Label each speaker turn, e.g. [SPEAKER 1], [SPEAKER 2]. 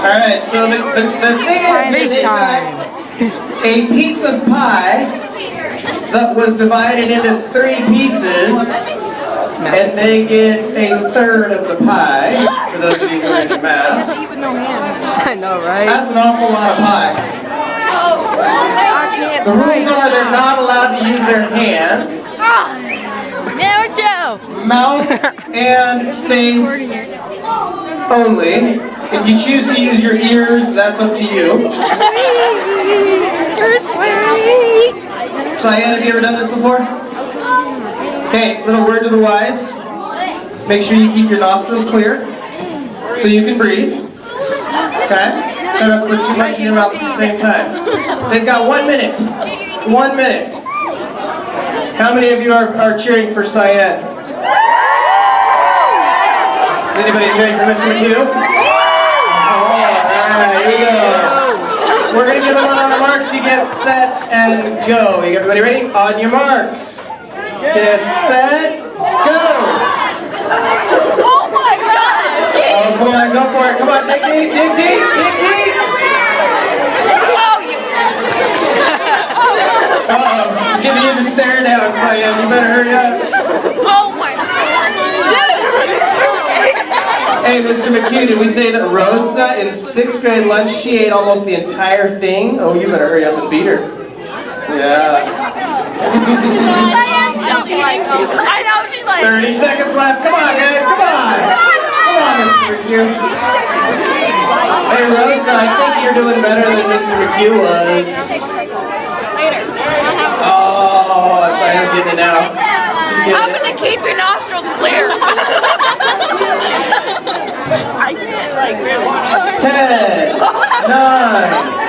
[SPEAKER 1] Alright, so the thing is, it's a piece of pie that was divided into 3 pieces, and they get a third of the pie, for those of you who are into math.
[SPEAKER 2] I know, right?
[SPEAKER 1] That's an awful lot of pie. The rules are they're not allowed to use their hands. Mouth and face only. If you choose to use your ears, that's up to you. Cyan, have you ever done this before? Okay, little word to the wise. Make sure you keep your nostrils clear so you can breathe. Okay? Try not to put too much in your mouth at the same time. They've got 1 minute. 1 minute. How many of you are cheering for Cyan? Anybody cheering for Mr. McHugh? Alright, here we go. We're going to give them on our marks. You get set and go. You everybody ready? On your marks. Get set, go!
[SPEAKER 3] Oh my God!
[SPEAKER 1] Oh, come on, go for it. Come on, dig deep, dig deep, dig deep. Uh-oh, I'm giving you the stare down, Cyan. You better hurry up.
[SPEAKER 3] Oh my God! Dude!
[SPEAKER 1] Hey, Mr. McHugh, did we say that Rosa in 6th grade lunch, she ate almost the entire thing? Oh, you better hurry up and beat her. Yeah.
[SPEAKER 3] I know, she's like...
[SPEAKER 1] 30 seconds left. Come on, guys. Come on. Come on, Mr. McHugh. Hey, Rosa, I think you're doing better than Mr. McHugh was.
[SPEAKER 3] Later.
[SPEAKER 1] Oh, Cyan's getting it now.
[SPEAKER 3] I'm gonna keep your nostrils clear. I can't, like, really.
[SPEAKER 1] 10, 9,